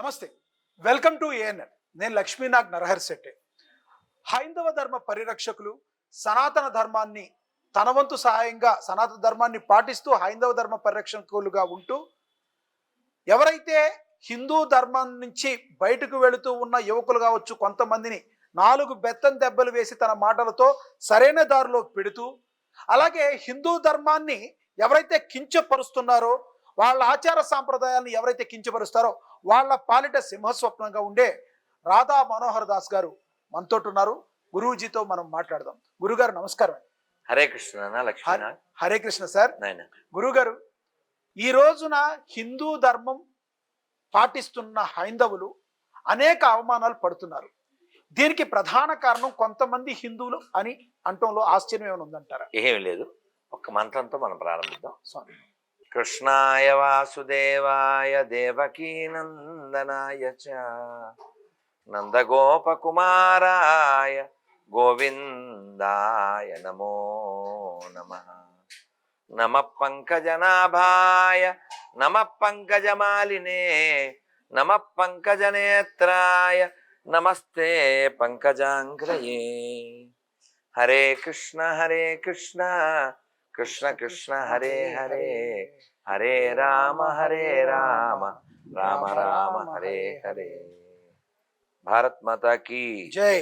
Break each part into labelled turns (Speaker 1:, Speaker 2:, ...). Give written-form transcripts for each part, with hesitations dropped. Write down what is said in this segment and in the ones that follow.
Speaker 1: నమస్తే, welcome to ANN. నేను లక్ష్మీనాగ్ నరహర్ శెట్టి. హైందవ ధర్మ పరిరక్షకులు సనాతన ధర్మాన్ని తన వంతు సహాయంగా సనాతన ధర్మాన్ని పాటిస్తూ హైందవ ధర్మ పరిరక్షకులుగా ఉంటూ ఎవరైతే హిందూ ధర్మం నుంచి బయటకు వెళుతూ ఉన్న యువకులు కావచ్చు, కొంతమందిని 4 బెత్తం దెబ్బలు వేసి తన మాటలతో సరైన దారిలో పెడుతూ, అలాగే హిందూ ధర్మాన్ని ఎవరైతే కించపరుస్తున్నారో, వాళ్ళ ఆచార సాంప్రదాయాలను ఎవరైతే కించపరుస్తారో వాళ్ళ పాలిట సింహస్వప్నంగా ఉండే రాధా మనోహర్ దాస్ గారు మనతో ఉన్నారు. గురూజీతో మనం మాట్లాడదాం. గురుగారు నమస్కారం.
Speaker 2: హరే కృష్ణ లక్ష్మణ.
Speaker 1: హరే కృష్ణ సార్. గురుగారు, ఈ రోజున హిందూ ధర్మం పాటిస్తున్న హైందవులు అనేక అవమానాలు పడుతున్నారు. దీనికి ప్రధాన కారణం కొంతమంది హిందువులు అని అంటంలో ఆశ్చర్యం ఏమైనా ఉందంటారా?
Speaker 2: ఏమీ లేదు, ఒక్క మంత్రంతో మనం ప్రారంభిద్దాం.
Speaker 1: స్వామి.
Speaker 2: కృష్ణాయ వాసుదేవాయ దేవకీనందనాయ చ నందగోపకుమారాయ గోవిందాయ నమో నమః. నమః పంకజనాభాయ నమః పంకజమాలినే నమః పంకజనేత్రాయ నమస్తే పంకజాంగ్రయే. హరే కృష్ణ కృష్ణ కృష్ణ హరే హరే, హరే రామ రామ రామ హరే హరే. భారత్ మాతా కీ
Speaker 1: జై.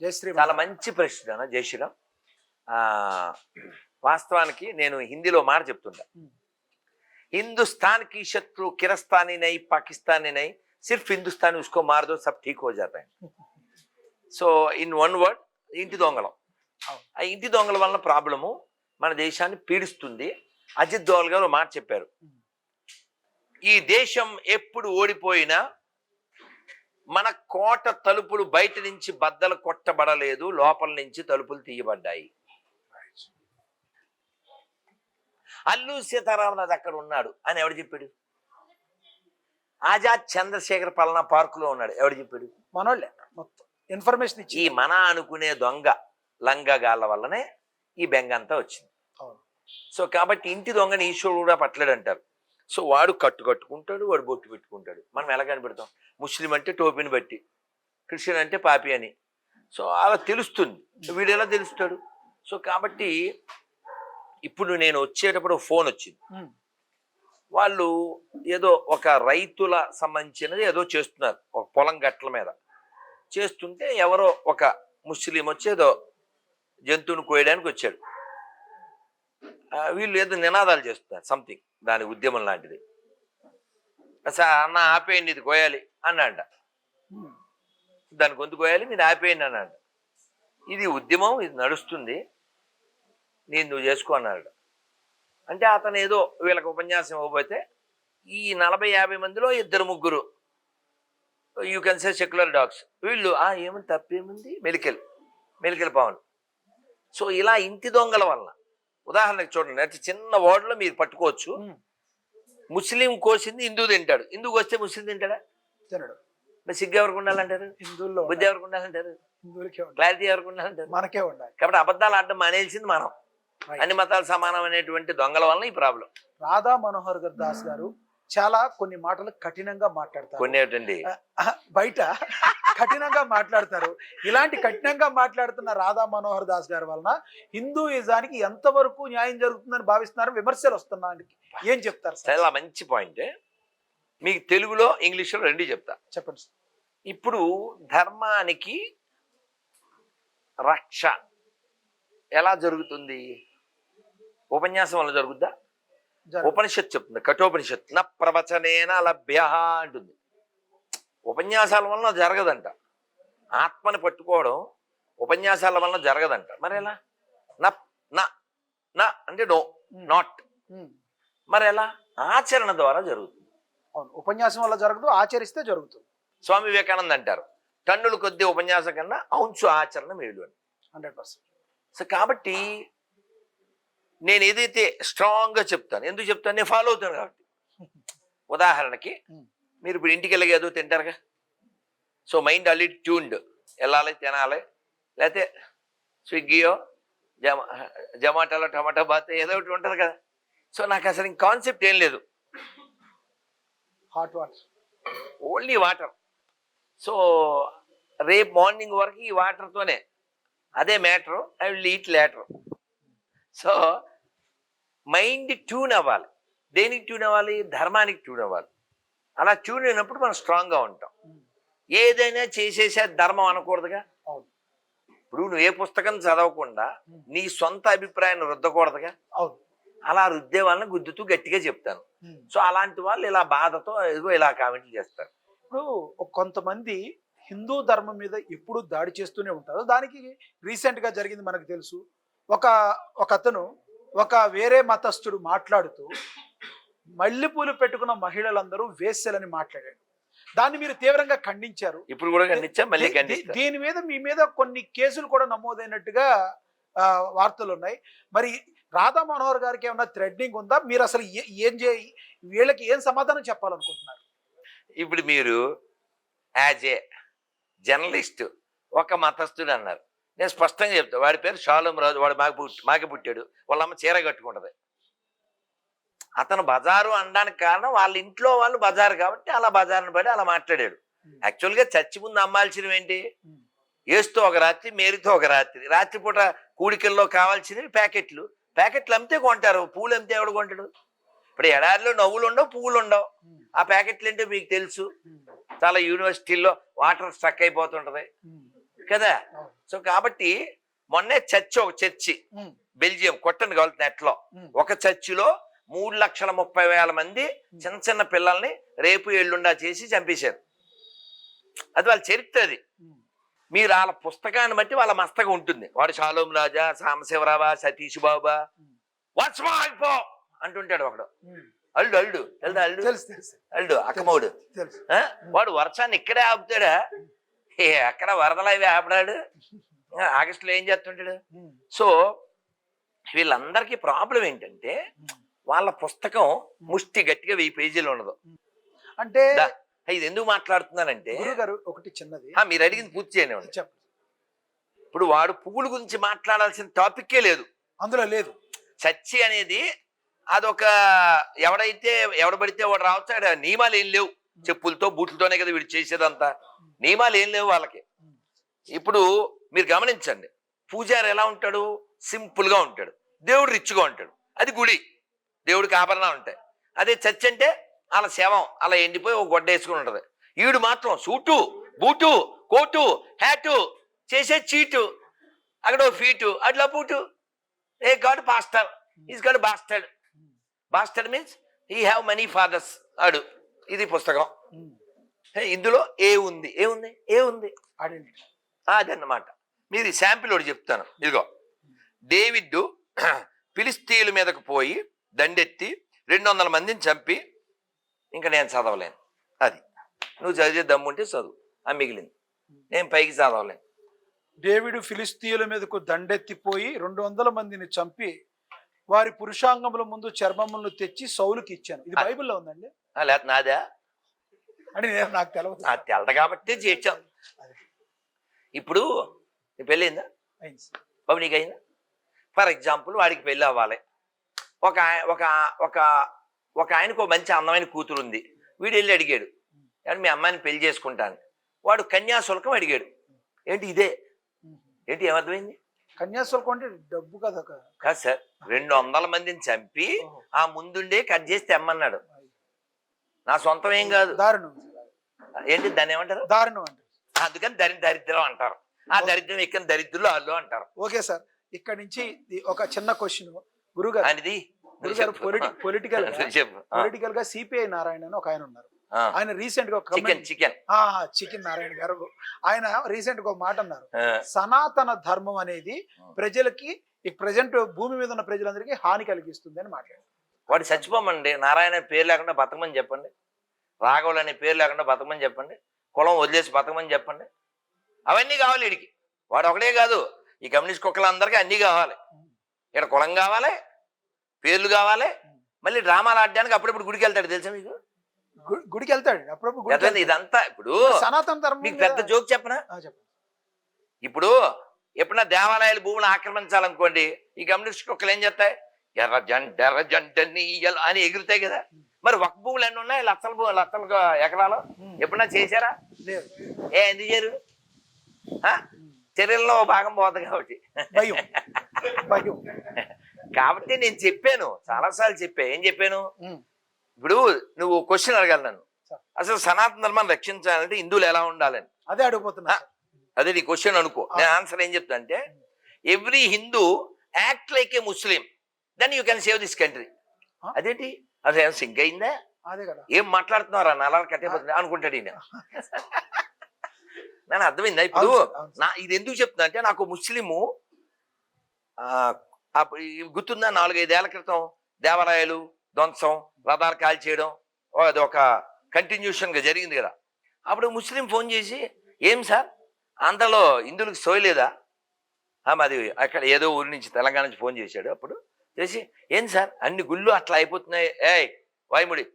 Speaker 1: జై శ్రీ.
Speaker 2: చాలా మంచి ప్రశ్న. జై శ్రీరామ్. వాస్తవానికి నేను హిందీలో మాట చెప్తుంటా. हिंदुस्तान की शत्रु किरस्तानी नहीं, पाकिस्तानी नहीं, सिर्फ हिंदुस्तानी, उसको मार दो सब ठीक हो जाता है. సో ఇన్ వన్ వర్డ్, ఇంటి దొంగలం. ఆ ఇంటి దొంగల వలన ప్రాబ్లము మన దేశాన్ని పీడిస్తుంది. అజిత్ దోవల్ గారు మాట చెప్పారు, ఈ దేశం ఎప్పుడు ఓడిపోయినా మన కోట తలుపులు బయట నుంచి బద్దలు కొట్టబడలేదు, లోపల నుంచి తలుపులు తీయబడ్డాయి. అల్లు సీతారామరాజు అక్కడ ఉన్నాడు అని ఎవడు చెప్పాడు? ఆజాద్ చంద్రశేఖర్ పలానా పార్కులో ఉన్నాడు ఎవడు చెప్పాడు?
Speaker 1: మనోళ్ళే మొత్తం ఇన్ఫర్మేషన్ ఇచ్చి.
Speaker 2: ఈ మన అనుకునే దొంగ లంగగాళ్ళ వల్లనే ఈ బెంగ అంతా వచ్చింది. సో కాబట్టి ఇంటి దొంగని ఈశ్వరుడు కూడా పట్టలేడు అంటారు. సో వాడు కట్టుకుంటాడు, వాడు బొట్టు పెట్టుకుంటాడు. మనం ఎలా కనిపెడతాం? ముస్లిం అంటే టోపీని బట్టి, క్రిస్టియన్ అంటే పాపి అని. సో అలా తెలుస్తుంది. వీడు ఎలా తెలుస్తాడు? సో కాబట్టి ఇప్పుడు నేను వచ్చేటప్పుడు ఫోన్ వచ్చింది. వాళ్ళు ఏదో ఒక రైతుల సంబంధించినది ఏదో చేస్తున్నారు, ఒక పొలం గట్ల మీద చేస్తుంటే ఎవరో ఒక ముస్లిం వచ్చి ఏదో జంతువుని కోయడానికి వచ్చాడు. వీళ్ళు ఏదో నినాదాలు చేస్తున్నారు, సంథింగ్ దాని ఉద్యమం లాంటిది. సార్ అన్న ఆపేయండి, ఇది కోయాలి అన్నాడ. దాని గొంతు కోయాలి, మీరు ఆపేయండి అన్నాడు. ఇది ఉద్యమం, ఇది నడుస్తుంది, నేను నువ్వు చేసుకో అన్నాడు. అంటే అతను ఏదో వీళ్ళకి ఉపన్యాసం ఇవ్వబోతే ఈ 40-50 మందిలో 2-3 you can say secular dogs. వీళ్ళు ఏముంది తప్పేముంది, మెలికలు పావులు. సో ఇలా ఇంటి దొంగల వలన, ఉదాహరణకు చూడండి, అయితే చిన్న వార్డులో మీరు పట్టుకోవచ్చు. ముస్లిం కోసింది హిందూ తింటాడు, హిందూ కోస్తే ముస్లిం తింటాడా?
Speaker 1: తినడు.
Speaker 2: మరి సిగ్గు ఎవరికి ఉండాలంటారు?
Speaker 1: హిందువుల్లో.
Speaker 2: బుద్ధి ఎవరికి ఉండాలంటారు? క్లారిటీ ఎవరికి ఉండాలంటారు?
Speaker 1: మనకే ఉండాలి.
Speaker 2: కాబట్టి అబద్ధాలు ఆడడం మానేసింది మనం. అన్ని మతాలు సమానం అనేటువంటి దొంగల వలన ఈ ప్రాబ్లం.
Speaker 1: రాధా మనోహర్ దాస్ గారు చాలా కొన్ని మాటలు కఠినంగా మాట్లాడతారు.
Speaker 2: కొన్ని ఏమిటండి,
Speaker 1: బయట కఠినంగా మాట్లాడతారు. ఇలాంటి కఠినంగా మాట్లాడుతున్న రాధా మనోహర్ దాస్ గారి వలన హిందూయిజానికి ఎంతవరకు న్యాయం జరుగుతుందని భావిస్తున్నారు? విమర్శలు వస్తున్నానికి ఏం చెప్తారు?
Speaker 2: చాలా మంచి పాయింట్. మీకు తెలుగులో ఇంగ్లీష్లో రెండు చెప్తా.
Speaker 1: చెప్పండి.
Speaker 2: ఇప్పుడు ధర్మానికి రక్ష ఎలా జరుగుతుంది? ఉపన్యాసం వల్ల జరుగుద్దా? ఉపనిషత్తు చెప్తుంది, కఠోపనిషత్తు, నా ప్రవచనేన లభ్య అంటుంది. ఉపన్యాసాల వలన జరగదంట. ఆత్మని పట్టుకోవడం ఉపన్యాసాల వలన జరగదంట. మరి ఎలా? నా అంటే నో, నాట్. మరి ఎలా? ఆచరణ ద్వారా జరుగుతుంది.
Speaker 1: అవును, ఉపన్యాసం వల్ల జరగదు, ఆచరిస్తే జరుగుతుంది.
Speaker 2: స్వామి వివేకానంద అంటారు, టన్నుల కొద్ది ఉపన్యాసం కన్నా ఔంచు ఆచరణ మేలు అని.
Speaker 1: 100%.
Speaker 2: సో కాబట్టి నేను ఏదైతే స్ట్రాంగ్గా చెప్తాను, ఎందుకు చెప్తాను? నేను ఫాలో అవుతాను కాబట్టి. ఉదాహరణకి మీరు ఇప్పుడు ఇంటికి వెళ్ళి ఏదో తింటారుగా, సో మైండ్ అల్లి ట్యూన్డ్, వెళ్ళాలి, తినాలి, లేకపోతే స్విగ్గీయో జొమాటోలో టమాటో బాత్ ఏదో ఒకటి ఉంటుంది కదా. సో నాకు అసలు ఇంక కాన్సెప్ట్ ఏం లేదు.
Speaker 1: Hot water
Speaker 2: only water. So రేపు మార్నింగ్ వరకు ఈ వాటర్తోనే అదే matter, I will eat later. So mind tune అవ్వాలి. దేనికి ట్యూన్ అవ్వాలి? ధర్మానికి ట్యూన్ అవ్వాలి. అలా ట్యూన్ అయినప్పుడు మనం స్ట్రాంగ్గా ఉంటాం. ఏదైనా చేసేసే ధర్మం అనకూడదుగా.
Speaker 1: అవును.
Speaker 2: ఇప్పుడు నువ్వు ఏ పుస్తకం చదవకుండా నీ సొంత అభిప్రాయాన్ని రుద్దకూడదుగా.
Speaker 1: అవును.
Speaker 2: అలా రుద్దే వాళ్ళని గుద్దుతూ గట్టిగా చెప్తాను. సో అలాంటి వాళ్ళు ఇలా బాధతో ఏదో ఇలా కామెంట్లు చేస్తారు.
Speaker 1: ఇప్పుడు కొంతమంది హిందూ ధర్మం మీద ఎప్పుడు దాడి చేస్తూనే ఉంటారు. దానికి రీసెంట్ గా జరిగింది మనకు తెలుసు. ఒక అతను ఒక వేరే మతస్థుడు మాట్లాడుతూ మల్లెపూలు పెట్టుకున్న మహిళలందరూ వేశ్యలని మాట్లాడాడు. దాన్ని మీరు తీవ్రంగా ఖండించారు.
Speaker 2: ఇప్పుడు కూడా ఖండించా, మళ్ళీ ఖండిస్తా.
Speaker 1: దీని మీద మీ మీద కొన్ని కేసులు కూడా నమోదైనట్టుగా వార్తలు ఉన్నాయి. మరి రాధా మనోహర్ గారికి ఏమన్నా థ్రెడ్నింగ్ ఉందా? మీరు అసలు వీళ్ళకి ఏం సమాధానం చెప్పాలనుకుంటున్నారు?
Speaker 2: ఇప్పుడు మీరు యాజ్ ఏ జర్నలిస్ట్ ఒక మతస్థుడు అన్నారు. నేను స్పష్టంగా చెప్తా, వాడి పేరు షాలోం రాజు. వాడు మాకి పుట్టాడు. వాళ్ళమ్మ చీర కట్టుకుంటది. అతను బజారు అనడానికి కారణం వాళ్ళ ఇంట్లో వాళ్ళు బజారు కాబట్టి అలా బజారుని పడి అలా మాట్లాడాడు. యాక్చువల్గా చర్చి ముందు అమ్మాల్సినవి ఏంటి? ఏసుతో ఒక రాత్రి, మేరీతో ఒక రాత్రి. రాత్రిపూట కూడికల్లో కావాల్సినవి ప్యాకెట్లు అమ్మితే కొంటారు. పూలు అమ్మితే ఎవడు కొంటాడు? ఇప్పుడు ఎడారిలో నవ్వులు ఉండవు, పువ్వులు ఉండవు. ఆ ప్యాకెట్లు ఏంటో మీకు తెలుసు. చాలా యూనివర్సిటీల్లో వాటర్ స్ట్రక్ అయిపోతుంటది కదా. సో కాబట్టి మొన్నే ఒక చర్చి బెల్జియం కొట్టని కావాలి నెట్లో, ఒక చర్చిలో 3,30,000 మంది చిన్న చిన్న పిల్లల్ని రేపు ఎల్లుండా చేసి చంపేశారు. అది వాళ్ళ చరిత్ర. అది మీరు వాళ్ళ పుస్తకాన్ని బట్టి వాళ్ళ మస్తగా ఉంటుంది. వాడు షాలోం రాజా, సాంబశివరావా, సతీష్ బాబా, వాట్స్ మాయిపో అంటుంటాడు ఒకడు. అల్లుడు తెలుదా? అల్లుడు అక్కమౌడు. వాడు వర్షాన్ని ఇక్కడే ఆపుతాడా? అక్కడ వరదలు అవి ఆపడాడు. ఆగస్టులో ఏం చేస్తుంటాడు? సో వీళ్ళందరికీ ప్రాబ్లం ఏంటంటే వాళ్ళ పుస్తకం ముష్టి గట్టిగా 1000 పేజీలు ఉండదు.
Speaker 1: అంటే
Speaker 2: ఇది ఎందుకు మాట్లాడుతున్నానంటే
Speaker 1: ఒకటి చిన్నది, మీరు
Speaker 2: అడిగింది పూర్తి చేయండి. ఇప్పుడు వాడు పువ్వుల గురించి మాట్లాడాల్సిన టాపిక్కే లేదు,
Speaker 1: అందులో లేదు.
Speaker 2: చర్చి అనేది అదొక ఎవడబడితే వాడు రావచ్చు. నియమాలు ఏం లేవు. చెప్పులతో బూట్లతోనే కదా వీడు చేసేదంతా. నియమాలు ఏం లేవు వాళ్ళకి. ఇప్పుడు మీరు గమనించండి, పూజారి ఎలా ఉంటాడు? సింపుల్ గా ఉంటాడు. దేవుడు రిచ్గా ఉంటాడు. అది గుడి, దేవుడికి ఆభరణాలు ఉంటాయి. అదే చర్చ్ అంటే అలా శవం అలా ఎండిపోయి ఒక గొడ్డ వేసుకుని ఉంటది. ఈడు మాత్రం సూటు, బూటు, కోటు, హ్యాటు, చేసే చీటు, అక్కడ ఓ ఫీటు, అట్లా పూటు. A god pastor, is god bastard. Bastard means he have many fathers. ఆడు ఇది పుస్తకం. ఇందులో ఏముంది అదన్నమాట. మీరు శాంపిల్ ఒకటి చెప్తాను. ఇదిగో, డేవిడ్ ఫిలిస్తీన్ల మీదకు పోయి దండెత్తి 200 మందిని చంపి, ఇంకా నేను చదవలేను. అది నువ్వు చదివే దమ్ముంటే చదువు, ఆ మిగిలింది నేను పైకి చదవలేను.
Speaker 1: డేవిడు ఫిలిస్తీయుల మీదకు దండెత్తిపోయి 200 మందిని చంపి వారి పురుషాంగముల ముందు చర్మములను తెచ్చి సౌలుకి ఇచ్చాను. ఇది బైబిల్లో ఉందండి?
Speaker 2: లేదా నాదా
Speaker 1: అని నాకు తెలవదు.
Speaker 2: తెలదు కాబట్టి చేర్చాం. ఇప్పుడు నీ పెళ్ళయిందా బాబు? నీకు అయిందా? ఫర్ ఎగ్జాంపుల్ వాడికి పెళ్ళి అవ్వాలి. ఒక ఆయనకు మంచి అందమైన కూతురు ఉంది. వీడు వెళ్ళి అడిగాడు, కానీ మీ అమ్మాయిని పెళ్లి చేసుకుంటాను. వాడు కన్యాశుల్కం అడిగాడు. ఏంటి ఏమర్థమైంది?
Speaker 1: కన్యాశుల్కం అంటే డబ్బు కదా?
Speaker 2: కాదు సార్, 200 మందిని చంపి ఆ ముందుండే కట్ చేసి తెమ్మన్నాడు. నా సొంతం ఏం కాదు.
Speaker 1: దారుణం.
Speaker 2: ఏంటి దాన్ని ఏమంటారు?
Speaker 1: దారుణం అంటారు.
Speaker 2: అందుకని దరిద్రం అంటారు. ఆ దరిద్రం ఎక్కిన దరిద్రులు వాళ్ళు అంటారు.
Speaker 1: ఓకే సార్, ఇక్కడ నుంచి ఒక చిన్న క్వశ్చన్. గురుగారు పొలిటికల్ గా సిపిఐ నారాయణ అని ఒక ఆయన ఉన్నారు. ఆయన రీసెంట్ గా చికెన్ నారాయణ గారు ఆయన రీసెంట్ గా ఒక మాట అన్నారు. సనాతన ధర్మం అనేది ప్రజలకి ప్రజెంట్ భూమి మీద ఉన్న ప్రజలందరికీ హాని కలిగిస్తుంది అని మాట్లాడారు.
Speaker 2: వాడు చచ్చిపోమండి. నారాయణ పేరు లేకుండా బతకమని చెప్పండి. రాఘవులు అనే పేరు లేకుండా బతకమని చెప్పండి. కులం వదిలేసి బతకమని చెప్పండి. అవన్నీ కావాలి వీడికి. వాడు ఒకటే కాదు, ఈ కమ్యూనిస్ట్ కుక్కలందరికీ అన్నీ కావాలి. ఇక్కడ కులం కావాలి, పేర్లు కావాలి. మళ్ళీ డ్రామాలు ఆడడానికి అప్పుడప్పుడు గుడికి వెళ్తాడు. తెలుసా మీకు?
Speaker 1: గుడికి వెళ్తాడు అప్పుడప్పుడు.
Speaker 2: ఇదంతా ఇప్పుడు
Speaker 1: సనాతన ధర్మం.
Speaker 2: మీకు పెద్ద జోక్ చెప్పనా? ఇప్పుడు ఎప్పుడన్నా దేవాలయాలు భూములు ఆక్రమించాలనుకోండి, ఈ కమ్యూనిస్ట్ కుక్కలు ఏం చేస్తాయి? ఎర్ర జంట అని ఎగురుతాయి కదా. మరి వక్ఫ్ భూములు ఎన్ని ఉన్నాయి? లక్షల ఎకరాలు ఎప్పుడన్నా చేశారా?
Speaker 1: లేదు.
Speaker 2: ఎందుకు చేయరు? చర్యల్లో భాగం పోతుంది కాబట్టి.
Speaker 1: భయం భయం.
Speaker 2: కాబట్టి నేను చెప్పాను, చాలాసార్లు ఏం చెప్పాను,
Speaker 1: ఉమ్,
Speaker 2: ఇప్పుడు నువ్వు క్వశ్చన్ అడగాలి నన్ను,
Speaker 1: సార్.
Speaker 2: అసలు సనాతన ధర్మాన్ని రక్షించాలంటే హిందువులు ఎలా ఉండాలని.
Speaker 1: అదే అడిగిపోతున్నా సార్.
Speaker 2: అదే నీ క్వశ్చన్ అనుకో. నేను ఆన్సర్ ఏం చెప్తా అంటే, every Hindu act like a Muslim, then you can save this country. అదేంటి, అది ఏం సింక్ అయిందా?
Speaker 1: అదే కదా.
Speaker 2: ఏం మాట్లాడుతున్నారా అలా కట్టేపోతుంది అనుకుంటాడు ఈయన. నన్ను అర్థమైందా? ఇప్పుడు ఇది ఎందుకు చెప్తున్నా అంటే, నాకు ముస్లిము గుర్తుందా, 4-5 ఏళ్ల క్రితం దేవాలయాలు ధ్వంసం, రథాలు కాల్చేయడం, అది ఒక కంటిన్యూషన్ గా జరిగింది కదా. అప్పుడు ముస్లిం ఫోన్ చేసి, ఏం సార్ అంతలో హిందువులకు సోయలేదా? మాది అక్కడ ఏదో ఊరి నుంచి, తెలంగాణ నుంచి ఫోన్ చేశాడు. అప్పుడు చేసి, ఏం సార్ అన్ని గుళ్ళు అట్లా అయిపోతున్నాయి, వాయుముడి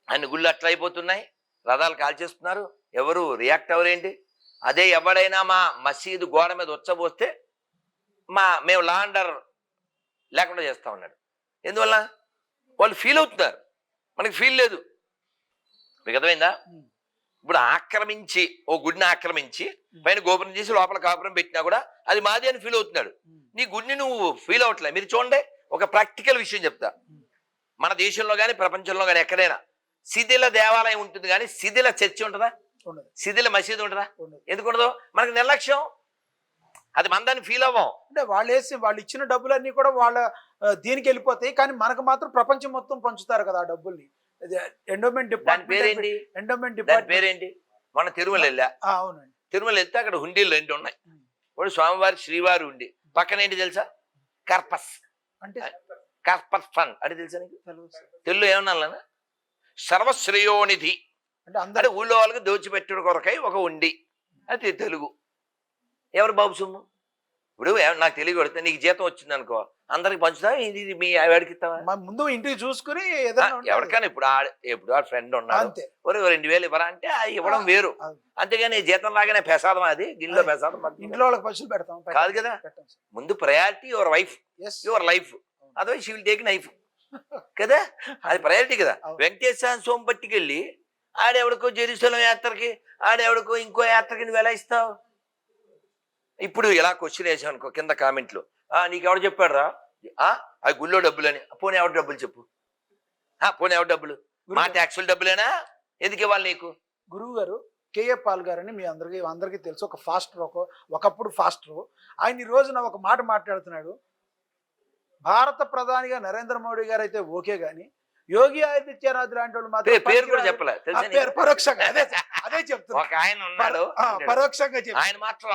Speaker 2: అన్ని గుళ్ళు అట్లా అయిపోతున్నాయి, రథాలు కాల్చేస్తున్నారు, ఎవరు రియాక్ట్ ఎవరేంటి? అదే ఎవడైనా మా మసీదు గోడ మీద వచ్చబోస్తే మేము లా అండ్ ఆర్డర్ లేకుండా చేస్తా ఉన్నాడు. ఎందువల్ల? వాళ్ళు ఫీల్ అవుతున్నారు, మనకి ఫీల్ లేదు. మీకు అర్థమైందా? ఇప్పుడు ఆక్రమించి, ఓ గుడిని ఆక్రమించి పైన గోపురం చేసి లోపల కాపురం పెట్టినా కూడా అది మాది అని ఫీల్ అవుతున్నాడు. నీ గుడిని నువ్వు ఫీల్ అవ్వట్లేదు. మీరు చూడండి, ఒక ప్రాక్టికల్ విషయం చెప్తా. మన దేశంలో కానీ ప్రపంచంలో కానీ ఎక్కడైనా శిథిల దేవాలయం ఉంటుంది కానీ శిథిల చర్చి ఉంటుందా? శిథిల మసీదు ఉంటుందా? ఎందుకు ఉండదు? మనకు నిర్లక్ష్యం. అది మందాన్ని ఫీల్ అవ్వం.
Speaker 1: అంటే వాళ్ళు ఇచ్చిన డబ్బులన్నీ కూడా వాళ్ళ దీనికి వెళ్ళిపోతాయి, కానీ మనకు మాత్రం ప్రపంచం మొత్తం పంచుతారు కదా ఆ డబ్బుల్ని. ఎండోమెంట్ డిపార్ట్మెంట్, ఎండోమెంట్ డిపార్ట్మెంట్
Speaker 2: పేరేంటి? మన తిరుమల వెళ్ళా.
Speaker 1: అవునండి.
Speaker 2: తిరుమల వెళ్తే అక్కడ హుండీలు 2 ఉన్నాయి. ఒకటి స్వామివారి శ్రీవారి హుండీ, పక్కన ఏంటి తెలుసా? కర్పస్.
Speaker 1: అంటే
Speaker 2: కర్పస్ ఫండ్ అంటే తెలుసా నీకు? తెలుగు ఏమన్నా? సర్వశ్రేయోనిధి అంటే ఊళ్ళో వాళ్ళకి దోచిపెట్టడం కొరకై ఒక ఉండి, అది తెలుగు. ఎవరు బాబు సొమ్ము? ఇప్పుడు నాకు తెలియ కొడితే నీకు జీతం వచ్చింది అనుకో, అందరికి పంచుతా, ఇది మీ ఆవిడకి ఇస్తావా?
Speaker 1: ముందు ఇంటికి చూసుకుని
Speaker 2: ఎవరికైనా ఇప్పుడు ఆ ఫ్రెండ్ ఉన్నాడు, 2000 ఇవ్వరా అంటే అది ఇవ్వడం వేరు. అంతేగాని జీతం లాగానే ప్రసాదం, అది గిన్నెలో ప్రసాదం
Speaker 1: ఇంట్లో వాళ్ళకి పశువులు పెడతాం
Speaker 2: కాదు కదా. ముందు priority your wife, your life, otherwise she will take knife కదా. అది ప్రయారిటీ కదా. వెంకటేశ్వర స్వామి పట్టుకెళ్ళి ఆడెవడికో జెరూసలేం యాత్రకి, ఆడెవడికో ఇంకో యాత్రకి నువ్వు ఎలా ఇస్తావు? ఇప్పుడు ఇలా క్వశ్చన్ వేసావు అనుకో కింద కామెంట్లు, నీకెవడు చెప్పాడు రా ఆ గుళ్ళో డబ్బులని? పోనీ ఎవరి డబ్బులు చెప్పు, పోనీ ఎవరి డబ్బులు? మా ట్యాక్సుల డబ్బులేనా? ఎందుకు ఇవ్వాలి నీకు?
Speaker 1: గురువు గారు కేఏ పాల్ గారని మీ అందరికీ తెలుసు, ఒక ఫాస్టర్, ఒకప్పుడు ఫాస్టర్. ఆయన ఈ రోజున ఒక మాట మాట్లాడుతున్నాడు. భారత ప్రధానిగా నరేంద్ర మోడీ గారు అయితే ఓకే గాని యోగి ఆదిత్యనాథ్ లాంటి వాళ్ళు మాత్రం
Speaker 2: పేరు కూడా చెప్పలే,
Speaker 1: పరోక్షంగా అదే చెప్తున్నా.
Speaker 2: ఒక ఆయన ఉన్నాడు
Speaker 1: పరోక్షంగా
Speaker 2: ఆయన మాత్రం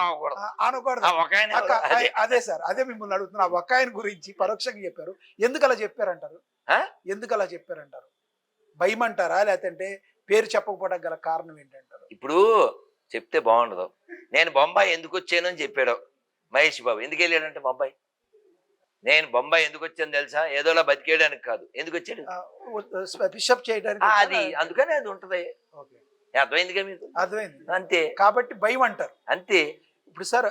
Speaker 1: అనకూడదు. అదే సార్, అదే మిమ్మల్ని అడుగుతున్నా. ఒక ఆయన గురించి పరోక్షంగా చెప్పారు. ఎందుకు అలా చెప్పారంటారు? ఎందుకు అలా చెప్పారంటారు? భయం అంటారా, లేదంటే పేరు చెప్పకపోవడానికి గల కారణం ఏంటంటారు?
Speaker 2: ఇప్పుడు చెప్తే బాగుండదు. నేను బొంబాయి ఎందుకు వచ్చాను అని చెప్పాడు మహేష్ బాబు. ఎందుకు వెళ్ళాడంటే బొంబాయి, నేను బొంబాయి ఎందుకు వచ్చాను తెలుసా? ఏదోలా బతికేయడానికి కాదు. ఎందుకు వచ్చాడు?
Speaker 1: బిషప్ చేయడానికి.
Speaker 2: అది అందుకని అది ఉంటది. అర్థమైందిగా మీకు?
Speaker 1: అర్థమైంది.
Speaker 2: అంతే.
Speaker 1: కాబట్టి భయం అంటారు
Speaker 2: అంతే.
Speaker 1: ఇప్పుడు సార్,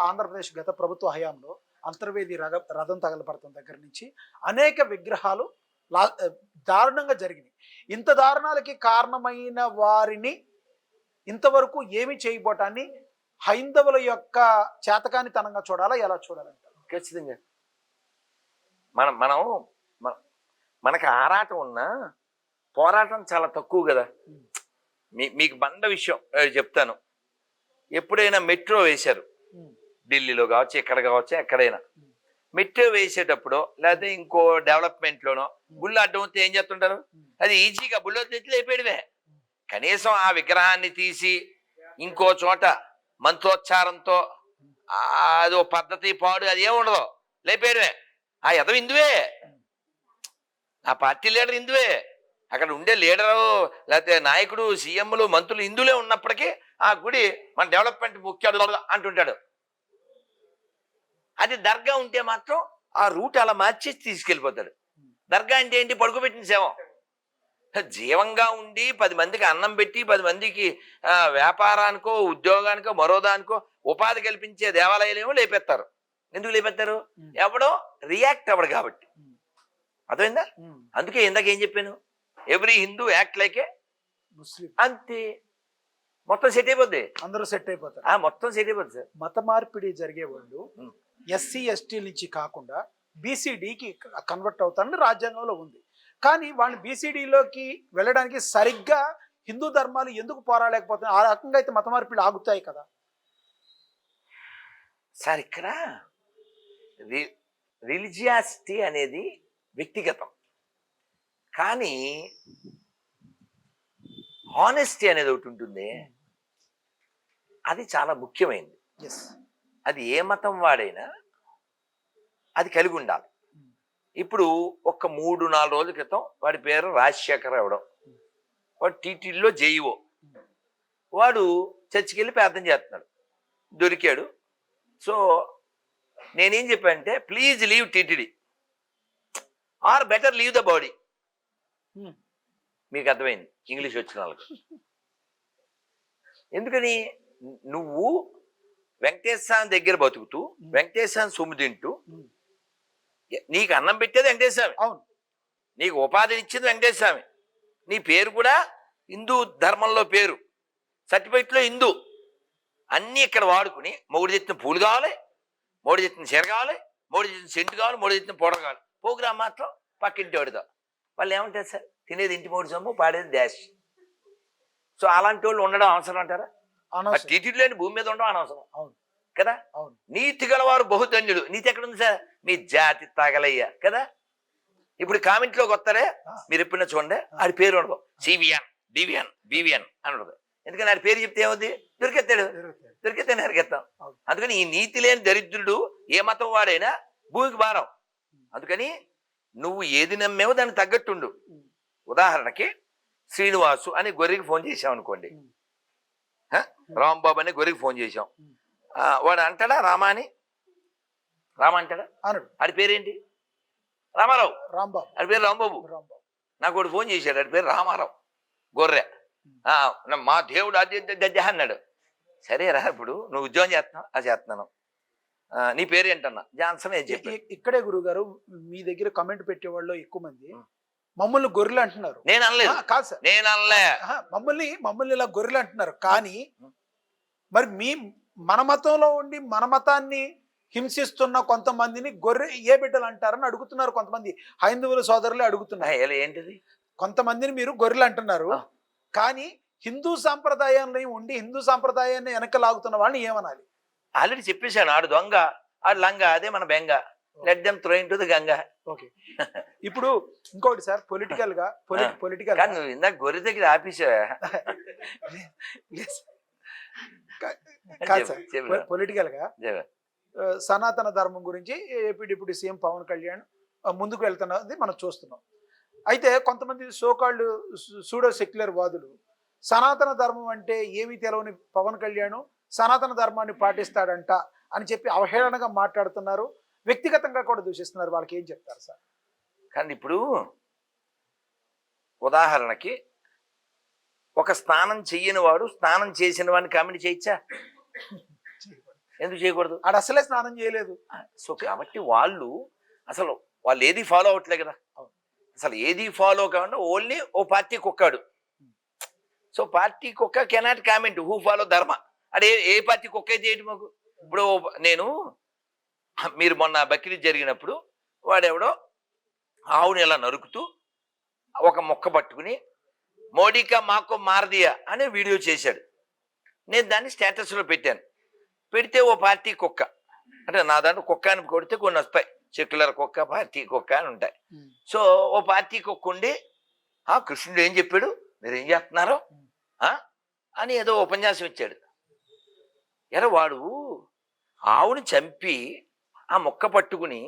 Speaker 1: ఆంధ్రప్రదేశ్ గత ప్రభుత్వ హయాంలో అంతర్వేది రథం తగలపడటం దగ్గర నుంచి అనేక విగ్రహాలు దారుణంగా జరిగినాయి. ఇంత దారుణాలకి కారణమైన వారిని ఇంతవరకు ఏమి చేయబోటాన్ని హైందవుల యొక్క చేతకానితనంగా చూడాలా, ఎలా చూడాలంటారు?
Speaker 2: ఖచ్చితంగా మనకు ఆరాటం ఉన్నా పోరాటం చాలా తక్కువ కదా. మీకు బండ విషయం చెప్తాను. ఎప్పుడైనా మెట్రో వేశారు, ఢిల్లీలో కావచ్చు, ఎక్కడ కావచ్చు, ఎక్కడైనా మెట్రో వేసేటప్పుడు లేకపోతే ఇంకో డెవలప్మెంట్ లోనో గుళ్ళు అడ్డం వస్తే ఏం చేస్తుంటారు? అది ఈజీగా బుల్లో తెచ్చి లేపేయడమే. కనీసం ఆ విగ్రహాన్ని తీసి ఇంకో చోట మంత్రోచ్చారంతో అదో పద్ధతి పాడు అది ఏముండదు, లేపేయడమే. ఆ ఎదవ హిందువే, ఆ పార్టీ లీడర్ హిందువే, అక్కడ ఉండే లీడరు లేకపోతే నాయకుడు, సీఎంలు, మంత్రులు హిందువులే ఉన్నప్పటికీ ఆ గుడి మన డెవలప్మెంట్ ముఖ్య అంటుంటాడు. అది దర్గా ఉంటే మాత్రం ఆ రూట్ అలా మార్చి తీసుకెళ్ళిపోతాడు. దర్గా అంటే ఏంటి? పడుకోబెట్టిన శవం. జీవంగా ఉండి 10 మందికి అన్నం పెట్టి 10 మందికి వ్యాపారానికో ఉద్యోగానికో మరోదానికో ఉపాధి కల్పించే దేవాలయాలు ఏమో లేపెత్తారు. ఎందుకు లేపెత్తారు? ఎవడో రియాక్ట్ అవ్వడు కాబట్టి. అర్థమైందా? అందుకే ఇందాక ఏం చెప్పాను, every Hindu act like a
Speaker 1: Muslim
Speaker 2: అంతే, మొత్తం సెట్ అయిపోద్ది.
Speaker 1: అందరూ సెట్ అయిపోతారు.
Speaker 2: మొత్తం సెట్ అయిపోద్ది సార్.
Speaker 1: మత మార్పిడి జరిగే వాళ్ళు
Speaker 2: ఉమ్.
Speaker 1: ఎస్సీ ఎస్టీ నుంచి కాకుండా బీసీడీకి కన్వర్ట్ అవుతారని రాజ్యాంగంలో ఉంది. కానీ వాళ్ళు బీసీడీలోకి వెళ్ళడానికి సరిగ్గా హిందూ ధర్మాలు ఎందుకు పోరాడలేకపోతున్నాయి? ఆ రకంగా అయితే మత మార్పిడి ఆగుతాయి కదా
Speaker 2: సార్. ఇక్కడ రిలిజియాసిటీ అనేది వ్యక్తిగతం, కానీ హానెస్టీ అనేది ఒకటి ఉంటుంది, అది చాలా ముఖ్యమైనది.
Speaker 1: ఎస్,
Speaker 2: అది ఏ మతం వాడైనా అది కలిగి ఉండాలి. ఇప్పుడు ఒక 3-4 రోజుల క్రితం వాడి పేరు రాజశేఖర్ అవడం, వాడు టీటీడీలో జేఈఓ, వాడు చర్చికి వెళ్ళి ప్రార్థన చేస్తున్నాడు, దొరికాడు. సో నేనేం చెప్పానంటే, please leave TTD or better leave the body. మీకు అర్థమైంది ఇంగ్లీష్ వచ్చిన వాళ్ళకి. ఎందుకని, నువ్వు వెంకటేశ్వర దగ్గర బతుకుతూ వెంకటేశ్వర సొమ్ము తింటూ, నీకు అన్నం పెట్టేది వెంకటేశ్వర,
Speaker 1: అవును,
Speaker 2: నీకు ఉపాధిని ఇచ్చింది వెంకటేశ్వర, నీ పేరు కూడా హిందూ ధర్మంలో పేరు, సర్టిఫికెట్లో హిందూ, అన్నీ ఇక్కడ వాడుకుని మొగుడు తెచ్చిన పూలు కావాలి, మొగుడు తెచ్చిన చీర కావాలి, మొగుడు తెచ్చిన సెంటు కావాలి, మొగుడు తెచ్చిన పౌడర్ కావాలి, ప్రోగ్రామ్ మాత్రం పక్కింటి వాడితో. వాళ్ళు ఏమంటారు సార్, తినేది ఇంటి మూడు సొమ్ము, పాడేది డాష్. సో అలాంటి వాళ్ళు ఉండడం అవసరం అంటారా? టీటీడీ లేని భూమి మీద ఉండడం అనవసరం.
Speaker 1: అవును
Speaker 2: కదా.
Speaker 1: అవును,
Speaker 2: నీతి గలవారు బహుధన్యుడు. నీతి ఎక్కడుంది సార్? మీ జాతి తగలయ్యా కదా. ఇప్పుడు కామెంట్లోకి వస్తారే, మీరు ఎప్పుడైనా చూడండి, ఆడి పేరు ఉండదు, సివిఎన్, డివిఎన్, బివిఎన్ అని ఉండదు. ఎందుకని ఆడి పేరు చెప్తే ఏమవుద్ది? దొరికెత్తాడు, దొరికితే నరికెత్తాం. అందుకని ఈ నీతి లేని దరిద్రుడు ఏ మతం వాడైనా భూమికి భారం. అందుకని నువ్వు ఏది నమ్మేవో దానికి తగ్గట్టుండు. ఉదాహరణకి శ్రీనివాసు అని గొర్రెకి ఫోన్ చేసాం అనుకోండి, రాంబాబు అని గొర్రెకి ఫోన్ చేసాం, వాడు అంటాడా రామా అని? రామ అంటాడా? ఆడి పేరేంటి? రామారావు.
Speaker 1: రాంబాబు.
Speaker 2: ఆడి పేరు రాంబాబు. నాకు వాడు ఫోన్ చేశాడు, ఆడి పేరు రామారావు, గొర్రె. మా దేవుడు అది అన్నాడు. సరేరా, ఇప్పుడు నువ్వు ఉద్యోగం చేస్తున్నావు, అది చేస్తున్నాను, నీ పేరు ఏంటన్నా? జాన్సన్.
Speaker 1: ఇక్కడే గురుగారు మీ దగ్గర కమెంట్ పెట్టేవాళ్ళు ఎక్కువ మంది మమ్మల్ని గొర్రెలు అంటున్నారు.
Speaker 2: నేను అనలేదు.
Speaker 1: కాదు సార్,
Speaker 2: నేను అనలే.
Speaker 1: మమ్మల్ని ఇలా గొర్రెలు అంటున్నారు. కానీ మరి మన మతంలో ఉండి మన మతాన్ని హింసిస్తున్న కొంతమందిని గొర్రె ఏ బిడ్డలు అంటారని అడుగుతున్నారు కొంతమంది హైందవుల సోదరులే అడుగుతున్నారు.
Speaker 2: ఏంటిది?
Speaker 1: కొంతమందిని మీరు గొర్రెలు అంటున్నారు, కానీ హిందూ సాంప్రదాయాన్ని ఉండి హిందూ సాంప్రదాయాన్ని వెనక లాగుతున్న వాళ్ళని ఏమనాలి?
Speaker 2: ఆల్రెడీ చెప్పేశాను, ఆడు దొంగ, ఆడు లంగ, అదే మన బెంగ. Let them throw into the Ganga.
Speaker 1: Okay. ఇప్పుడు ఇంకోటి సార్, పొలిటికల్ గా
Speaker 2: నువ్వు ఇందాక గొర్రె దగ్గర ఆపేసా.
Speaker 1: పొలిటికల్ గా సనాతన ధర్మం గురించి AP deputy CM Pawan Kalyan ముందుకు వెళ్తున్నది మనం చూస్తున్నాం. అయితే కొంతమంది సోకాళ్ళు సూడో సెక్యులర్ వాదులు సనాతన ధర్మం అంటే ఏమీ తెలవని పవన్ కళ్యాణ్ సనాతన ధర్మాన్ని పాటిస్తాడంట అని చెప్పి అవహేళనగా మాట్లాడుతున్నారు, వ్యక్తిగతంగా కూడా దూషిస్తున్నారు. వాళ్ళకి ఏం చెప్తారు సార్?
Speaker 2: కానీ ఇప్పుడు ఉదాహరణకి ఒక స్నానం చెయ్యని వాడు స్నానం చేసిన వాడిని కామెంట్ చేయొచ్చా? ఎందుకు చేయకూడదు?
Speaker 1: ఆడు అసలే స్నానం చేయలేదు.
Speaker 2: సో కాబట్టి వాళ్ళు ఏది ఫాలో అవట్లే కదా. అసలు ఏది ఫాలో కాకుండా ఓన్లీ ఓ పార్టీ కుక్కాడు. సో పార్టీ కుక్క కెనాట్ కామెంట్ హూ ఫాలో ధర్మ. అదే ఏ పార్టీ కుక్క అయితే ఏంటి మాకు? ఇప్పుడు మీరు మొన్న బక్రీద్ జరిగినప్పుడు వాడెవడో ఆవుని ఇలా నరుకుతూ ఒక మొక్క పట్టుకుని మోడీకా మాకో మారదియా అనే వీడియో చేశాడు. నేను దాన్ని స్టేటస్లో పెట్టాను. పెడితే ఓ పార్టీ కుక్క, అంటే నా దాంట్లో కుక్క అని కొడితే కొన్ని వస్తాయి, సెక్యులర్ కుక్క, పార్టీ కుక్క అని ఉంటాయి. సో ఓ పార్టీ కుక్క ఉండి కృష్ణుడు ఏం చెప్పాడు, మీరు ఏం చేస్తున్నారు అని ఏదో ఉపన్యాసం ఇచ్చాడు. వాడు ఆవుని చంపి ఆ మొక్క పట్టుకుని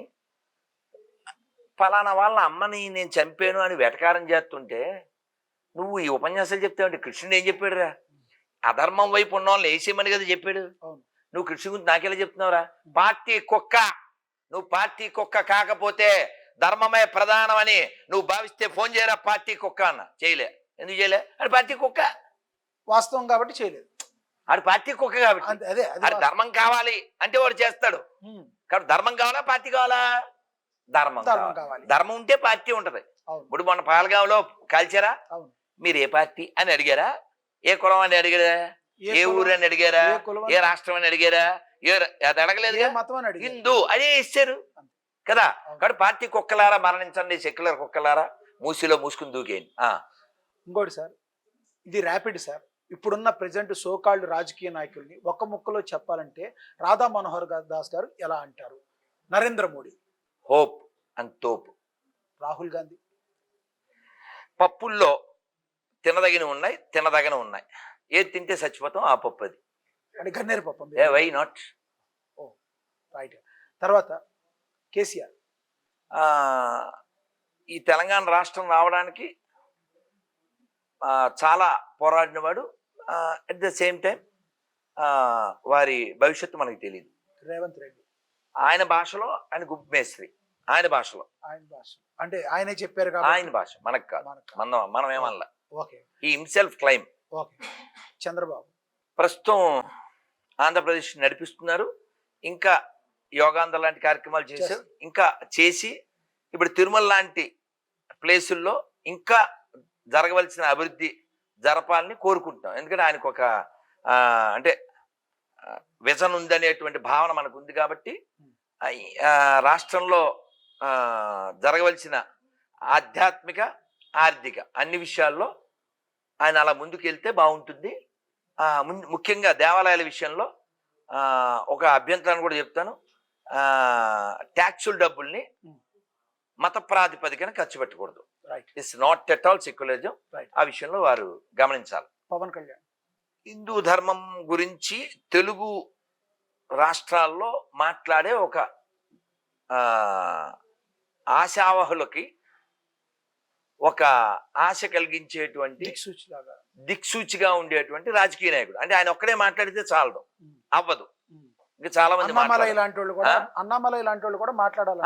Speaker 2: ఫలానా వాళ్ళ అమ్మని నేను చంపాను అని వెటకారం చేస్తుంటే నువ్వు ఈ ఉపన్యాసాలు చెప్తావంటే కృష్ణుడు ఏం చెప్పాడు రా? అధర్మం వైపు ఉన్న వాళ్ళని వేసేయమని కదా చెప్పాడు. నువ్వు కృష్ణుడి గురించి నాకెలా చెప్తున్నావురా? పార్టీ కుక్క, నువ్వు పార్టీ కుక్క కాకపోతే ధర్మమే ప్రధానమని నువ్వు భావిస్తే ఫోన్ చేయరా పార్టీ కుక్క అన్న. చేయలే. ఎందుకు చేయలే? అది పార్టీ కుక్క,
Speaker 1: వాస్తవం కాబట్టి చేయలేదు.
Speaker 2: ఆడు పార్టీ కుక్క కాబట్టి. అది ధర్మం కావాలి అంటే వాడు చేస్తాడు. కాబట్టి ధర్మం కావాలా పార్టీ కావాలా? ధర్మం
Speaker 1: ధర్మం
Speaker 2: కావాలి.
Speaker 1: కావాలి.
Speaker 2: ధర్మం ఉంటే పార్టీ ఉంటది.
Speaker 1: అవును.
Speaker 2: ఇప్పుడు మన పాలగాంలో కాల్చారా,
Speaker 1: అవును.
Speaker 2: మీరు ఏ పార్టీ అని అడిగారా, ఏ కులం అని అడిగారా, ఏ
Speaker 1: కులం,
Speaker 2: ఊరు అని అడిగారా,
Speaker 1: ఏ కులం
Speaker 2: ఏ రాష్ట్రం అని అడిగారా, అది అడగలేదు.
Speaker 1: ఏ మతం అని అడిగారు.
Speaker 2: హిందూ అదే ఇచ్చారు కదా. కాబట్టి పార్టీ కుక్కలారా మరణించండి, సెక్యులర్ కుక్కలారా మూసిలో మూసుకుని దూకేయండి.
Speaker 1: ఇంకోటి సార్, ఇది ర్యాపిడ్ సార్. ఇప్పుడున్న ప్రెసెంట్ సోకాల్డ్ రాజకీయ నాయకుల్ని ఒక్క ముక్కలో చెప్పాలంటే రాధా మనోహర్ దాస్ గారు ఎలా అంటారు? నరేంద్ర మోడీ,
Speaker 2: హోప్ అండ్ తోప్.
Speaker 1: రాహుల్ గాంధీ,
Speaker 2: పప్పుల్లో తినదగినవి ఉన్నాయి, తినదగినవి ఉన్నాయి. ఏది తింటే చచ్చిపోతాం ఆ పప్పు అది.
Speaker 1: అంటే గన్నేరు పప్పం.
Speaker 2: Why not?
Speaker 1: Oh right. తర్వాత కేసీఆర్,
Speaker 2: ఈ తెలంగాణ రాష్ట్రం రావడానికి చాలా పోరాడిన వాడు. అట్ ద సేమ్ టైం వారి భవిష్యత్తు మనకి తెలియదు.
Speaker 1: రేవంత్ రెడ్డి,
Speaker 2: ఆయన భాషలో ఆయన గుప్మేశ్రీ, ఆయన భాషలో,
Speaker 1: ఆయన భాష అంటే ఆయనే చెప్పారు
Speaker 2: ఆయన భాష మనకు కాదు, మనం ఏమనలా.
Speaker 1: ఓకే.
Speaker 2: ఈ హిమ్సెల్ఫ్ క్లైమ్.
Speaker 1: ఓకే. చంద్రబాబు
Speaker 2: ప్రస్తుతం ఆంధ్రప్రదేశ్ నడిపిస్తున్నారు. ఇంకా యోగాంధ్ర లాంటి కార్యక్రమాలు చేశారు. ఇంకా చేసి ఇప్పుడు తిరుమల లాంటి ప్లేసుల్లో ఇంకా జరగవలసిన అభివృద్ధి జరపాలని కోరుకుంటున్నాం. ఎందుకంటే ఆయనకు ఒక అంటే విజన్ ఉందనేటువంటి భావన మనకు ఉంది. కాబట్టి రాష్ట్రంలో జరగవలసిన ఆధ్యాత్మిక, ఆర్థిక అన్ని విషయాల్లో ఆయన అలా ముందుకు వెళ్తే బాగుంటుంది. ముఖ్యంగా దేవాలయాల విషయంలో ఒక అభ్యంతరాన్ని కూడా చెప్తాను. ట్యాక్సుల డబ్బుల్ని మత ప్రాతిపదికన ఖర్చు పెట్టకూడదు. It's not at all secularism. ఆ విషయంలో వారు గమనించాలి.
Speaker 1: పవన్ కళ్యాణ్,
Speaker 2: హిందూ ధర్మం గురించి తెలుగు రాష్ట్రాల్లో మాట్లాడే ఒక ఆశావహులకి ఒక ఆశ కలిగించేటువంటి దిక్సూచిగా ఉండేటువంటి రాజకీయ నాయకుడు. అంటే ఆయన ఒక్కడే మాట్లాడితే చాలదు, అవ్వదు. ఇంకా చాలా మంది
Speaker 1: అన్నామలై లాంటి వాళ్ళు కూడా మాట్లాడాలి.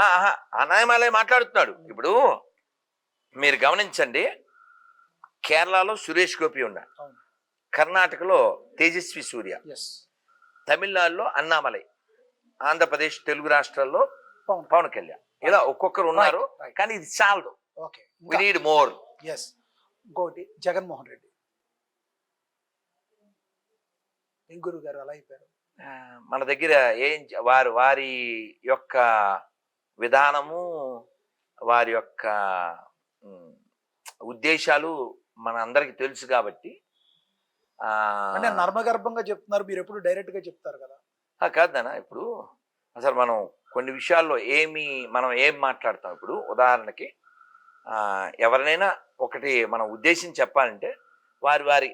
Speaker 2: అన్నామలై మాట్లాడుతున్నాడు. ఇప్పుడు మీరు గమనించండి, కేరళలో సురేష్ గోపి ఉన్నాడు, కర్ణాటకలో తేజస్వి సూర్య, తమిళనాడులో అన్నామలై, ఆంధ్రప్రదేశ్ తెలుగు రాష్ట్రాల్లో పవన్ కళ్యాణ్. ఇలా ఒక్కొక్కరు ఉన్నారు. కానీ ఇది చాలదు. We need more.
Speaker 1: Yes. ఇంకోటి జగన్మోహన్ రెడ్డి, గురువు గారు అలా అయిపోయారు.
Speaker 2: మన దగ్గర వారి యొక్క విధానము, వారి యొక్క ఉద్దేశాలు మన అందరికి తెలుసు. కాబట్టి
Speaker 1: అంటే నర్మగర్భంగా చెప్తున్నారు, మీరు ఎప్పుడు డైరెక్ట్ గా చెప్తారు కదా.
Speaker 2: కాదనా, ఇప్పుడు అసలు మనం కొన్ని విషయాల్లో మనం ఏం మాట్లాడతాం. ఇప్పుడు ఉదాహరణకి ఎవరినైనా ఒకటి మనం ఉద్దేశం చెప్పాలంటే వారి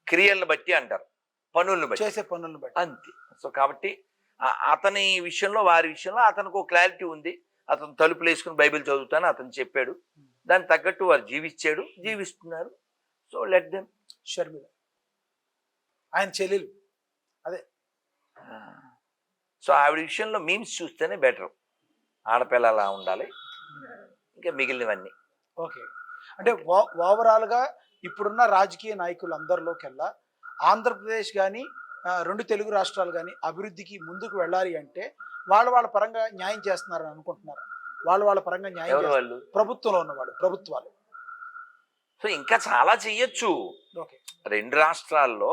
Speaker 2: క్రియలను బట్టి అంటారు, పనులను బట్టి,
Speaker 1: చేసే పనులను బట్టి,
Speaker 2: అంతే. సో కాబట్టి అతని విషయంలో, వారి విషయంలో అతనికి ఒక క్లారిటీ ఉంది. అతను తలుపులు వేసుకుని బైబిల్ చదువుతాను అతను చెప్పాడు, దానికి తగ్గట్టు వారు జీవిస్తున్నారు. So let them.
Speaker 1: షర్మిల, ఆయన చెల్లెలు, అదే.
Speaker 2: సో ఆవిడ విషయంలో మీమ్స్ చూస్తేనే బెటర్. ఆడపిల్ల అలా ఉండాలి, ఇంకా మిగిలినవన్నీ
Speaker 1: ఓకే. అంటే ఓవరాల్ గా ఇప్పుడున్న రాజకీయ నాయకులందరిలోకెల్లా ఆంధ్రప్రదేశ్ కానీ రెండు తెలుగు రాష్ట్రాలు కానీ అభివృద్ధికి ముందుకు వెళ్ళాలి అంటే వాళ్ళ పరంగా న్యాయం చేస్తున్నారని అనుకుంటున్నారు. వాళ్ళ పరంగా న్యాయం
Speaker 2: వాళ్ళు
Speaker 1: ప్రభుత్వంలో ఉన్నవాడు, ప్రభుత్వాలు.
Speaker 2: సో ఇంకా చాలా చెయ్యొచ్చు.
Speaker 1: ఓకే.
Speaker 2: రెండు రాష్ట్రాల్లో,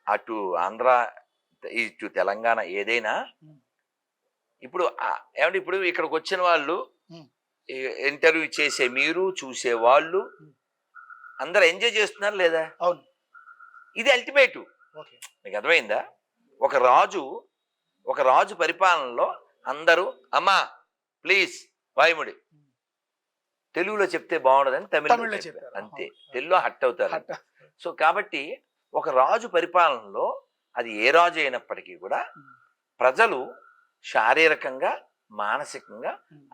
Speaker 2: అటు ఆంధ్ర ఇటు తెలంగాణ, ఏదైనా ఇప్పుడు ఏమంటే ఇప్పుడు ఇక్కడికి వచ్చిన వాళ్ళు, ఇంటర్వ్యూ చేసే మీరు, చూసే వాళ్ళు అందరు ఎంజాయ్ చేస్తున్నారు లేదా?
Speaker 1: అవును.
Speaker 2: ఇది అల్టిమేట్. మీకు అర్థమైందా? ఒక రాజు పరిపాలనలో అందరూ అమ్మా ప్లీజ్ వాయుముడి తెలుగులో చెప్తే బాగుండదని తమిళలో చెప్పారు, అంతే. తెలుగులో హట్ అవుతారు. సో కాబట్టి ఒక రాజు పరిపాలనలో, అది ఏ రాజు అయినప్పటికీ కూడా, ప్రజలు శారీరకంగా, మానసికంగా,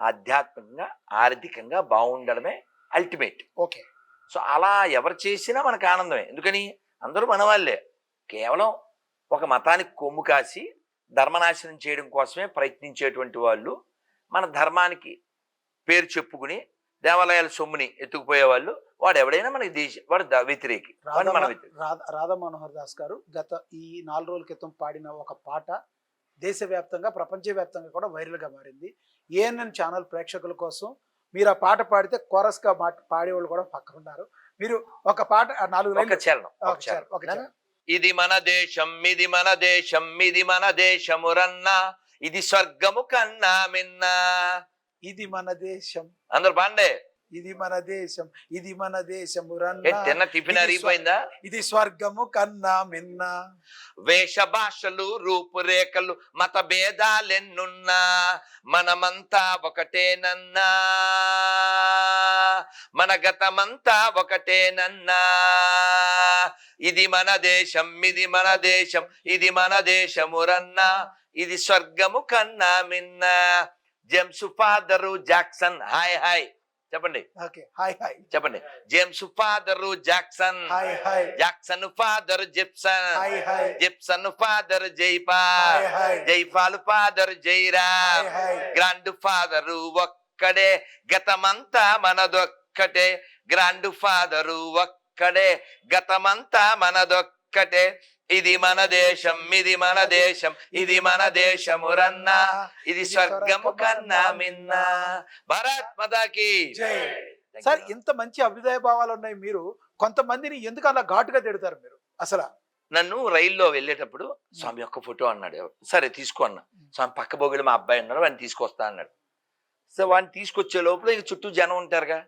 Speaker 2: ఆధ్యాత్మికంగా, ఆర్థికంగా బాగుండడమే అల్టిమేట్.
Speaker 1: ఓకే.
Speaker 2: సో అలా ఎవరు చేసినా మనకు ఆనందమే. ఎందుకని అందరూ మన వాళ్ళే. కేవలం ఒక మతానికి కొమ్ము కాసి ధర్మనాశనం చేయడం కోసమే ప్రయత్నించేటువంటి వాళ్ళు, మన ధర్మానికి పేరు చెప్పుకుని దేవాలయాల సొమ్ముని ఎత్తుకుపోయే వాళ్ళు, వాడు ఎవడైనా మనకి వాడు వ్యతిరేకి.
Speaker 1: రాధా మనోహర్ దాస్ గారు గత ఈ 4 రోజుల క్రితం పాడిన ఒక పాట దేశవ్యాప్తంగా, ప్రపంచవ్యాప్తంగా కూడా వైరల్ గా మారింది. ఏఎన్ఎన్ ఛానల్ ప్రేక్షకుల కోసం మీరు ఆ పాట పాడితే కోరస్ గా పాడేవాళ్ళు కూడా పక్కన ఉన్నారు. మీరు ఒక పాట 4
Speaker 2: ఒక
Speaker 1: లైన్లు
Speaker 2: చరణం
Speaker 1: ఒక
Speaker 2: ఒక చరణం
Speaker 1: ఒక చరణం.
Speaker 2: ఇది మన దేశం, ఇది మన దేశం, ఇది మన దేశమురన్నా, ఇది స్వర్గము కన్నా మిన్నా.
Speaker 1: ఇది మన దేశం,
Speaker 2: అందరు బాండే.
Speaker 1: ఇది మన దేశం, ఇది మన దేశము
Speaker 2: ఏ
Speaker 1: రన్నా,
Speaker 2: తిన్న టిఫిన్
Speaker 1: ఇది
Speaker 2: అరిగిపోయిందా?
Speaker 1: ఇది స్వర్గము కన్నా మిన్న.
Speaker 2: వేష భాషలు, రూపురేఖలు, మత భేదాలెన్నున్నా, మనమంతా ఒకటేనన్నా, మన గతమంతా ఒకటేనన్నా. ఇది మన దేశం, ఇది మన దేశం, ఇది మన దేశమురన్నా, ఇది స్వర్గము కన్నా మిన్న. James father Jackson, hi hi చెప్పండి.
Speaker 1: ఓకే, హాయ్ హాయ్
Speaker 2: చెప్పండి. James father Jackson,
Speaker 1: hi hi
Speaker 2: Jackson father Gibson,
Speaker 1: hi hi
Speaker 2: Gibson father Jaipal,
Speaker 1: hi hi
Speaker 2: Jaipal father Jairam.
Speaker 1: Hi hi.
Speaker 2: Grand father ఒక్కడే, గతమంతా మనదొక్కటే. గ్రాండ్ ఫాదరు ఒక్కడే, గతమంతా మనదొక్కటే. ఇది మన దేశం, ఇది మన దేశం, ఇది మన దేశమురన్నా, ఇది స్వర్గము కన్నా మిన్నా. భారత్ మాతాకి
Speaker 1: జై. సార్, ఇంత మంచి అభ్యుదయ భావాలు ఉన్నాయి. మీరు కొంతమందిని ఎందుకు అలా ఘాటుగా తిడతారు మీరు అసలు?
Speaker 2: నన్ను రైల్లో వెళ్ళేటప్పుడు స్వామి యొక్క ఫోటో అన్నాడు. సరే తీసుకో అన్నా. స్వామి పక్క బోగిలో మా అబ్బాయి ఉన్నాడు, వాడిని తీసుకొస్తా అన్నాడు. సో వాడిని తీసుకొచ్చే లోపల ఇక చుట్టూ జనం ఉంటారుగా,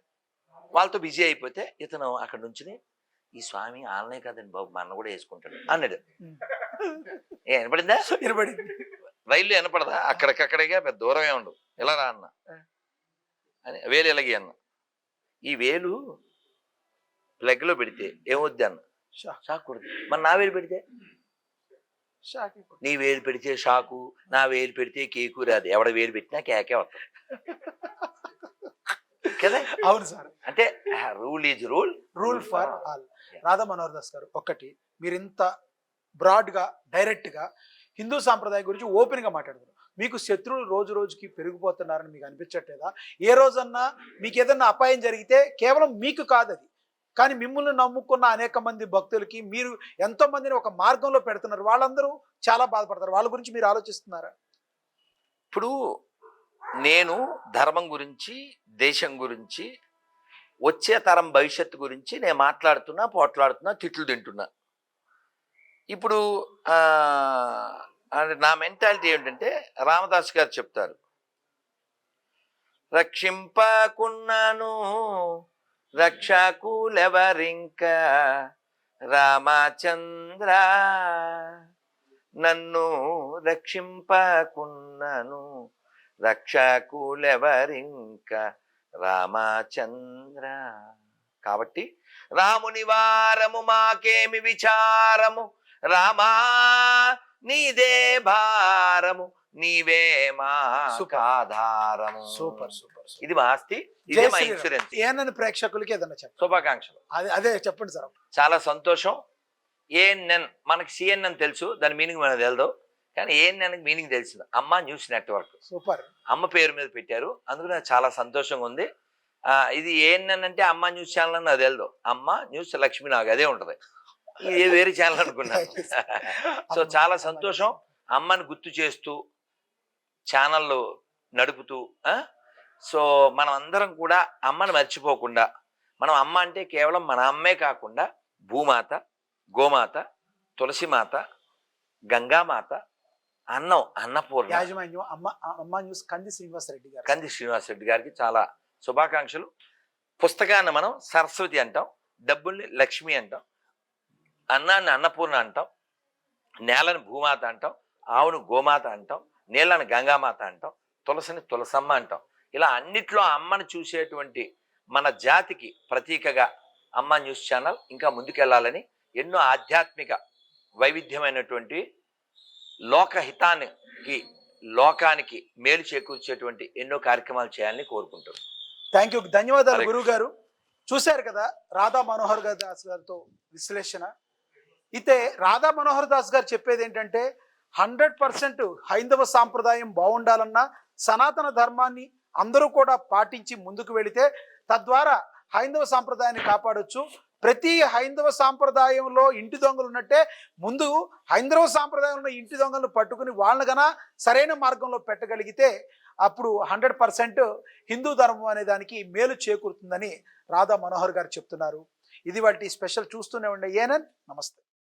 Speaker 2: వాళ్ళతో బిజీ అయిపోతే ఇతను అక్కడ నుంచి ఈ స్వామి ఆలనే కదండి బాబు, మన కూడా వేసుకుంటాడు అన్నాడు. ఏ వినపడిందా?
Speaker 1: నిలబడింది.
Speaker 2: రైల్లో వినపడదా? అక్కడికక్కడిగా పెద్ద దూరమే ఉండు, ఇలా రా అన్న అని వేలు ఇలాగే అన్న. ఈ వేలు ప్లగ్ లో పెడితే ఏమొద్ది అన్న, షాక్ కొడుతుంది. మరి నా వేలు పెడితే, నీ వేలు పెడితే షాకు, నా వేలు పెడితే కేకు రాదు. ఎవడ వేలు పెట్టినా కేకే వస్తుంది కదా.
Speaker 1: అవును సార్,
Speaker 2: అంటే rule is rule,
Speaker 1: rule for all. Radha Manohar Das గారు, ఒక్కటి మీరు ఇంత బ్రాడ్ గా డైరెక్ట్ గా హిందూ సాంప్రదాయం గురించి ఓపెన్ గా మాట్లాడుతున్నారు. మీకు శత్రువులు రోజు రోజుకి పెరిగిపోతున్నారని మీకు అనిపించట్లేదా? ఏ రోజన్నా మీకు ఏదన్నా అపాయం జరిగితే కేవలం మీకు కాదు అది, కానీ మిమ్మల్ని నమ్ముకున్న అనేక మంది భక్తులకి మీరు ఎంతో మందిని ఒక మార్గంలో పెడుతున్నారు. వాళ్ళందరూ చాలా బాధపడతారు. వాళ్ళ గురించి మీరు ఆలోచిస్తున్నారా?
Speaker 2: ఇప్పుడు నేను ధర్మం గురించి, దేశం గురించి, వచ్చే తరం భవిష్యత్తు గురించి నేను మాట్లాడుతున్నా, పోట్లాడుతున్నా, తిట్లు తింటున్నా. ఇప్పుడు నా మెంటాలిటీ ఏంటంటే, రామదాస్ గారు చెప్తారు, రక్షింపకున్నాను రక్షకులెవరింక, రామచంద్ర నన్ను రక్షింపకున్నాను రక్షకులెవరింక, రామచంద్ర. కాబట్టి రాముని వారము మాకేమి విచారము, రామా నీదే భారము, నీవే మా ఆధారము.
Speaker 1: Super super.
Speaker 2: ఇది మా ఆస్తి, ఇదే మా ఇన్సూరెన్స్.
Speaker 1: ఏనని ప్రేక్షకులకి ఏదన్నా చెప్పండి.
Speaker 2: శుభాకాంక్షలు.
Speaker 1: అదే చెప్పండి సార్.
Speaker 2: చాలా సంతోషం. ఏఎన్ఎన్, మనకి సిఎన్ఎన్ తెలుసు, దాని మీనింగ్ మనకు తెలియదు, కానీ ఏఎన్ఎన్ మీనింగ్ తెలిసింది. అమ్మ న్యూస్ నెట్వర్క్.
Speaker 1: సూపర్.
Speaker 2: అమ్మ పేరు మీద పెట్టారు, అందుకు నాకు చాలా సంతోషంగా ఉంది. ఇది ఏఎన్ఎన్ అంటే అమ్మ న్యూస్ ఛానల్ అని నాకు తెలియదు. అమ్మ న్యూస్ లక్ష్మి, నాకు అదే ఉంటది. ఇది వేరే ఛానల్ అనుకున్నాను. సో చాలా సంతోషం. అమ్మని గుర్తు చేస్తూ ఛానళ్ళు నడుపుతూ, సో మనం అందరం కూడా అమ్మని మర్చిపోకుండా, మనం అమ్మ అంటే కేవలం మన అమ్మే కాకుండా భూమాత, గోమాత, తులసిమాత, గంగామాత, అన్నం, అన్నపూర్ణ.
Speaker 1: యాజమాన్యం అమ్మ న్యూస్ కంది శ్రీనివాసరెడ్డి గారు.
Speaker 2: కంది శ్రీనివాసరెడ్డి గారికి చాలా శుభాకాంక్షలు. పుస్తకాన్ని మనం సరస్వతి అంటాం, డబ్బుల్ని లక్ష్మి అంటాం, అన్నాన్ని అన్నపూర్ణ అంటాం, నేలని భూమాత అంటాం, ఆవును గోమాత అంటాం, నీళ్ళని గంగామాత అంటాం, తులసిని తులసమ్మ అంటాం. ఇలా అన్నిట్లో అమ్మని చూసేటువంటి మన జాతికి ప్రతీకగా అమ్మ న్యూస్ ఛానల్ ఇంకా ముందుకెళ్లాలని, ఎన్నో ఆధ్యాత్మిక వైవిధ్యమైనటువంటి లోకహితానికి, లోకానికి మేలు చేకూర్చేటువంటి ఎన్నో కార్యక్రమాలు చేయాలని కోరుకుంటున్నాను.
Speaker 1: థ్యాంక్ యూ, ధన్యవాదాలు గురువు గారు. చూశారు కదా రాధా మనోహర్ దాస్ గారితో విశ్లేషణ. అయితే రాధా మనోహర్ దాస్ గారు చెప్పేది ఏంటంటే, 100% హైందవ సాంప్రదాయం బాగుండాలన్నా సనాతన ధర్మాన్ని అందరూ కూడా పాటించి ముందుకు వెళితే తద్వారా హైందవ సాంప్రదాయాన్ని కాపాడొచ్చు. ప్రతి హైందవ సాంప్రదాయంలో ఇంటి దొంగలు ఉన్నట్టే ముందు హైందవ సాంప్రదాయంలో ఇంటి దొంగలను పట్టుకుని వాళ్ళని గన సరైన మార్గంలో పెట్టగలిగితే అప్పుడు 100% హిందూ ధర్మం అనే దానికి మేలు చేకూరుతుందని రాధా మనోహర్ గారు చెప్తున్నారు. ఇది వాటి స్పెషల్. చూస్తూనే ఉండే ఏఎన్ఎన్. నమస్తే.